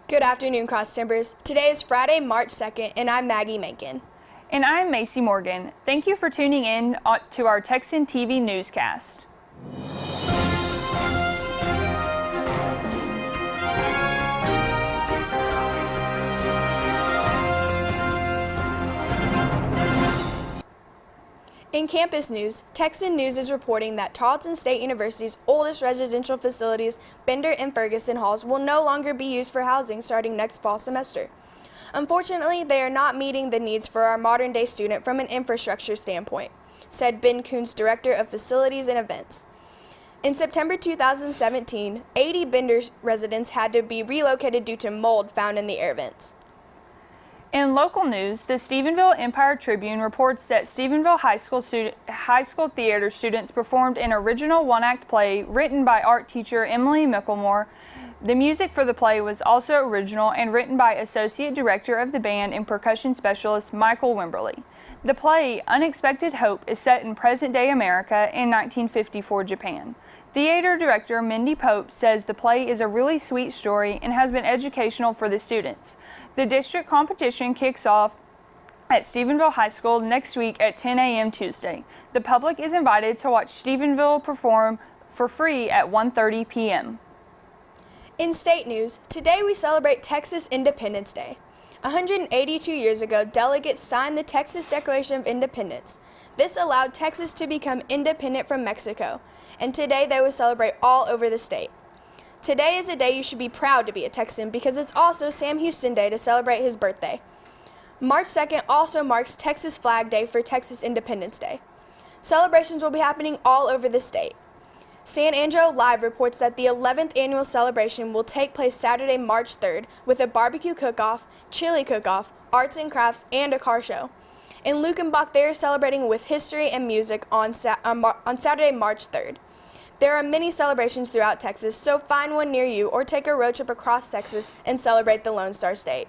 Good afternoon, Cross Timbers. Today is Friday, March 2nd, and I'm Maggie Mankin. And I'm Macy Morgan. Thank you for tuning in to our Texan TV newscast. In campus news, Texan News is reporting that Tarleton State University's oldest residential facilities, Bender and Ferguson Halls, will no longer be used for housing starting next fall semester. Unfortunately, they are not meeting the needs for our modern-day student from an infrastructure standpoint, said Ben Kuhn's Director of Facilities and Events. In September 2017, 80 Bender residents had to be relocated due to mold found in the air vents. In local news, the Stephenville Empire Tribune reports that Stephenville High School theater students performed an original one-act play written by art teacher Emily Micklemore. The music for the play was also original and written by Associate Director of the band and percussion specialist Michael Wimberly. The play, Unexpected Hope, is set in present-day America in 1954 Japan. Theater director Mindy Pope says the play is a really sweet story and has been educational for the students. The district competition kicks off at Stephenville High School next week at 10 a.m. Tuesday. The public is invited to watch Stephenville perform for free at 1:30 p.m. In state news, today we celebrate Texas Independence Day. 182 years ago, delegates signed the Texas Declaration of Independence. This allowed Texas to become independent from Mexico, and today they will celebrate all over the state. Today is a day you should be proud to be a Texan because it's also Sam Houston Day to celebrate his birthday. March 2nd also marks Texas Flag Day for Texas Independence Day. Celebrations will be happening all over the state. San Angelo Live reports that the 11th annual celebration will take place Saturday, March 3rd with a barbecue cook-off, chili cook-off, arts and crafts, and a car show. In Lukenbach, they are celebrating with history and music on Saturday, March 3rd. There are many celebrations throughout Texas, so find one near you or take a road trip across Texas and celebrate the Lone Star State.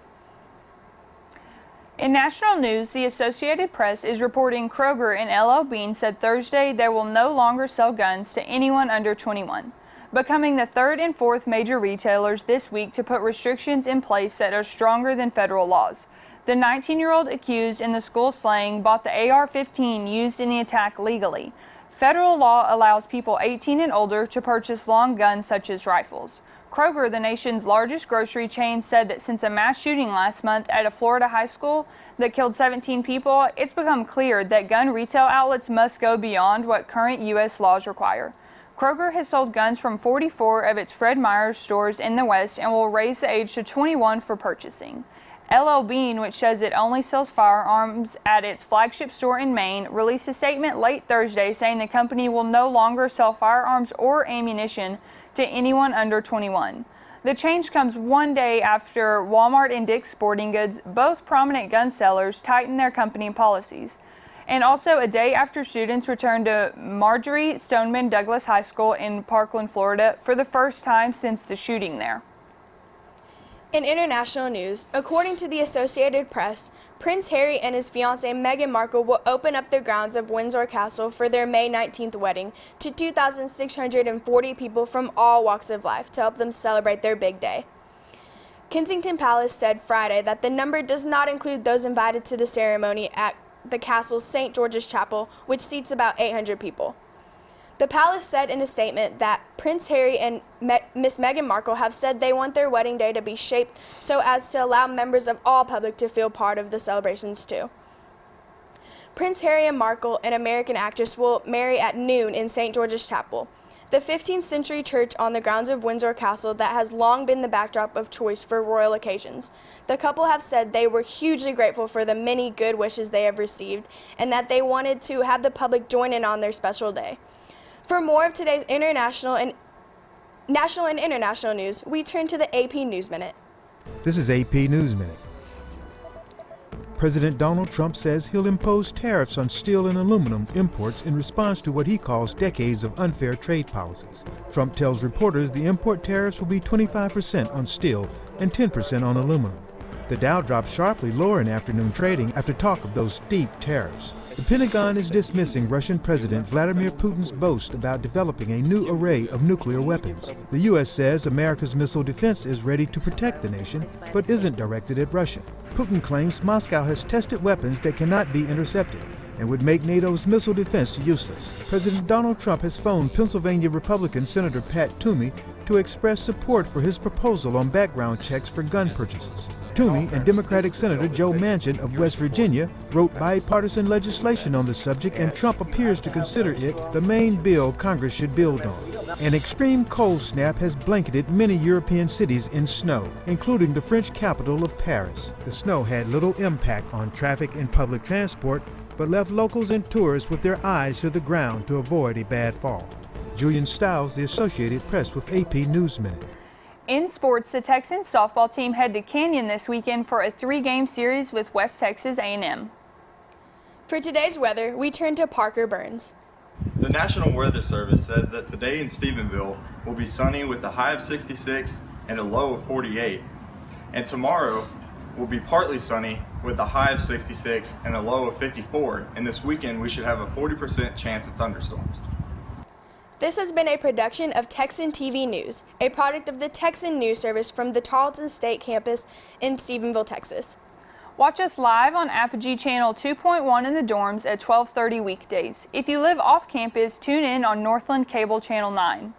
In national news, the Associated Press is reporting Kroger and LL Bean said Thursday they will no longer sell guns to anyone under 21, becoming the third and fourth major retailers this week to put restrictions in place that are stronger than federal laws. The 19-year-old accused in the school slaying bought the AR-15 used in the attack legally. Federal law allows people 18 and older to purchase long guns such as rifles. Kroger, the nation's largest grocery chain, said that since a mass shooting last month at a Florida high school that killed 17 people, it's become clear that gun retail outlets must go beyond what current U.S. laws require. Kroger has sold guns from 44 of its Fred Meyer's stores in the West and will raise the age to 21 for purchasing. LL Bean, which says it only sells firearms at its flagship store in Maine, released a statement late Thursday saying the company will no longer sell firearms or ammunition to anyone under 21. The change comes one day after Walmart and Dick's Sporting Goods, both prominent gun sellers, tightened their company policies, and also a day after students returned to Marjorie Stoneman Douglas High School in Parkland, Florida, for the first time since the shooting there. In international news, according to the Associated Press, Prince Harry and his fiancée Meghan Markle will open up the grounds of Windsor Castle for their May 19th wedding to 2,640 people from all walks of life to help them celebrate their big day. Kensington Palace said Friday that the number does not include those invited to the ceremony at the castle's St. George's Chapel, which seats about 800 people. The palace said in a statement that Prince Harry and Miss Meghan Markle have said they want their wedding day to be shaped so as to allow members of all public to feel part of the celebrations too. Prince Harry and Markle, an American actress, will marry at noon in St. George's Chapel, the 15th century church on the grounds of Windsor Castle that has long been the backdrop of choice for royal occasions. The couple have said they were hugely grateful for the many good wishes they have received and that they wanted to have the public join in on their special day. For more of today's national and international news, we turn to the AP News Minute. This is AP News Minute. President Donald Trump says he'll impose tariffs on steel and aluminum imports in response to what he calls decades of unfair trade policies. Trump tells reporters the import tariffs will be 25% on steel and 10% on aluminum. The Dow dropped sharply lower in afternoon trading after talk of those steep tariffs. The Pentagon is dismissing Russian President Vladimir Putin's boast about developing a new array of nuclear weapons. The U.S. says America's missile defense is ready to protect the nation, but isn't directed at Russia. Putin claims Moscow has tested weapons that cannot be intercepted and would make NATO's missile defense useless. President Donald Trump has phoned Pennsylvania Republican Senator Pat Toomey to express support for his proposal on background checks for gun purchases. Toomey and Democratic Senator Joe Manchin of West Virginia wrote bipartisan legislation on the subject, and Trump appears to consider it the main bill Congress should build on. An extreme cold snap has blanketed many European cities in snow, including the French capital of Paris. The snow had little impact on traffic and public transport, but left locals and tourists with their eyes to the ground to avoid a bad fall. Julian Stiles, The Associated Press, with AP News Minute. In sports, the Texans softball team head to Canyon this weekend for a 3-game series with West Texas A&M. For today's weather, we turn to Parker Burns. The National Weather Service says that today in Stephenville will be sunny with a high of 66 and a low of 48. And tomorrow will be partly sunny with a high of 66 and a low of 54. And this weekend we should have a 40% chance of thunderstorms. This has been a production of Texan TV News, a product of the Texan News Service from the Tarleton State Campus in Stephenville, Texas. Watch us live on Apogee Channel 2.1 in the dorms at 12:30 weekdays. If you live off campus, tune in on Northland Cable Channel 9.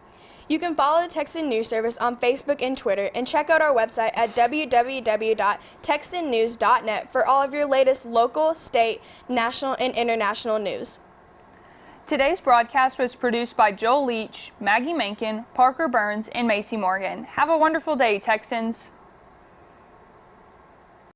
You can follow the Texan News Service on Facebook and Twitter, and check out our website at www.texannews.net for all of your latest local, state, national, and international news. Today's broadcast was produced by Joel Leach, Maggie Mankin, Parker Burns, and Macy Morgan. Have a wonderful day, Texans.